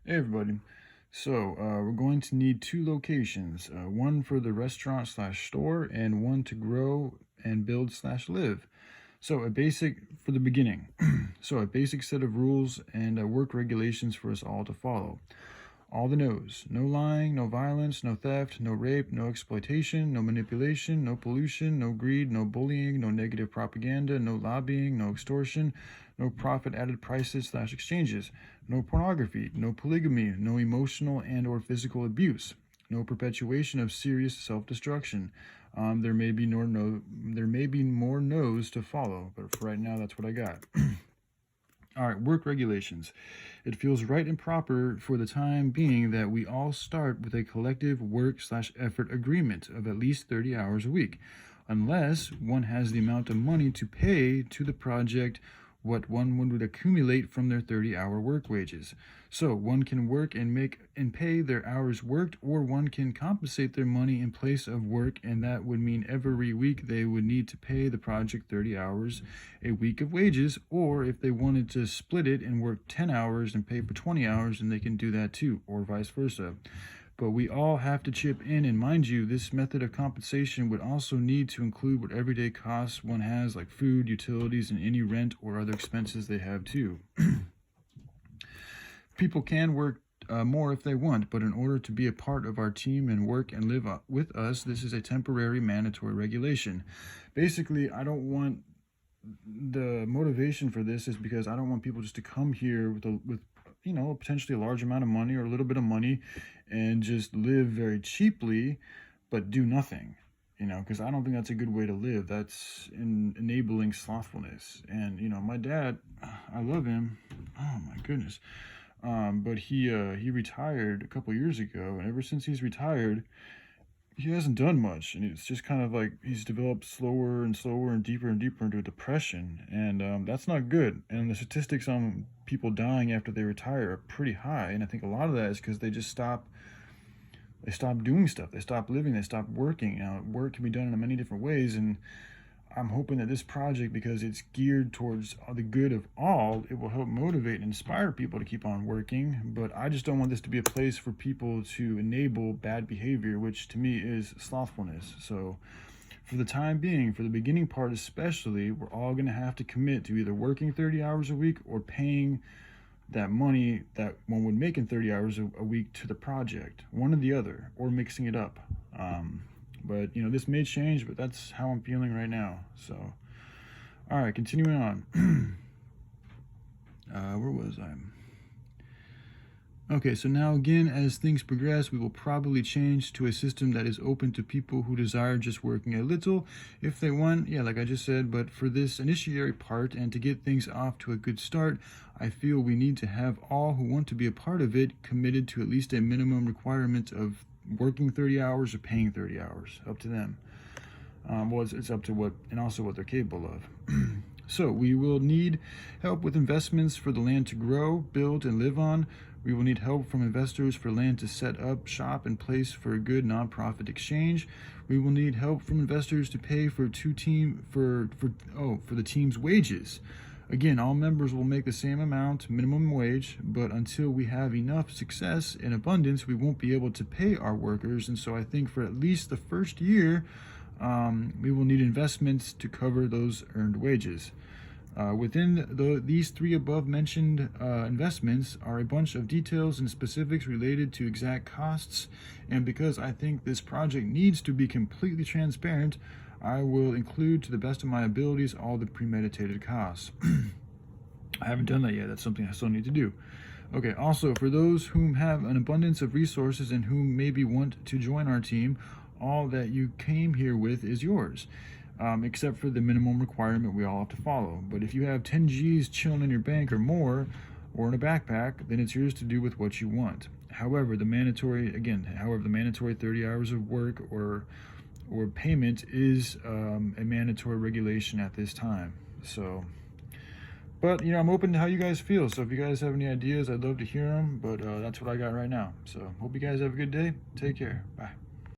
Hey everybody. We're going to need two locations, one for the restaurant slash store and one to grow and build slash live. So a basic for the beginning. So a basic set of rules and work regulations for us all to follow. All the no's. No lying, no violence, no theft, no rape, no exploitation, no manipulation, no pollution, no greed, no bullying, no negative propaganda, no lobbying, no extortion, no profit added prices slash exchanges, no pornography, no polygamy, no emotional and or physical abuse, no perpetuation of serious self-destruction. There may be more no's to follow, but for right now, that's what I got. All right, work regulations. It feels right and proper for the time being that we all start with a collective work slash effort agreement of at least 30 hours a week, unless one has the amount of money to pay to the project what one would accumulate from their 30-hour work wages. So one can work and make and pay their hours worked, or one can compensate their money in place of work, and that would mean every week they would need to pay the project 30 hours a week of wages, or if they wanted to split it and work 10 hours and pay for 20 hours, then they can do that too, or vice versa. But we all have to chip in, and mind you, this method of compensation would also need to include what everyday costs one has, like food, utilities, and any rent or other expenses they have too. People can work more if they want, but in order to be a part of our team and work and live with us, this is a temporary mandatory regulation. Basically, I don't want the motivation for this is because I don't want people just to come here with potentially a large amount of money or a little bit of money and just live very cheaply but do nothing, because I don't think that's a good way to live. That's enabling slothfulness. And my dad, I love him, oh my goodness, but he retired a couple years ago, and ever since he's retired he hasn't done much, and it's just kind of like he's developed slower and slower and deeper into a depression, and that's not good. And the statistics on people dying after they retire are pretty high, and I think a lot of that is because they stop doing stuff, they stop living, they stop working. Work can be done in many different ways, and I'm hoping that this project, because it's geared towards the good of all, it will help motivate and inspire people to keep on working. But I just don't want this to be a place for people to enable bad behavior, which to me is slothfulness. So for the time being, for the beginning part especially, we're all going to have to commit to either working 30 hours a week or paying that money that one would make in 30 hours a week to the project, one or the other, or mixing it up. But this may change, but that's how I'm feeling right now. So, all right, continuing on. Where was I? Okay, so now again, as things progress, we will probably change to a system that is open to people who desire just working a little if they want, like I just said. But for this initiatory part and to get things off to a good start, I feel we need to have all who want to be a part of it committed to at least a minimum requirement of working 30 hours or paying 30 hours, up to them. It's up to what, and also what they're capable of. So we will need help with investments for the land to grow, build, and live on. We will need help from investors for land to set up shop and place for a good nonprofit exchange. We will need help from investors to pay for the team's wages. Again, all members will make the same amount, minimum wage, but until we have enough success and abundance, we won't be able to pay our workers. And so I think for at least the first year, we will need investments to cover those earned wages. Within these three above mentioned investments are a bunch of details and specifics related to exact costs, and because I think this project needs to be completely transparent, I will include to the best of my abilities all the premeditated costs. I haven't done that yet. That's something I still need to do. Okay, also, for those whom have an abundance of resources and whom maybe want to join our team, all that you came here with is yours, except for the minimum requirement we all have to follow. But if you have 10 G's chilling in your bank or more, or in a backpack, then it's yours to do with what you want. However, the mandatory 30 hours of work or payment is a mandatory regulation at this time. So, but I'm open to how you guys feel. So if you guys have any ideas, I'd love to hear them. But that's what I got right now. So hope you guys have a good day. Take care. Bye.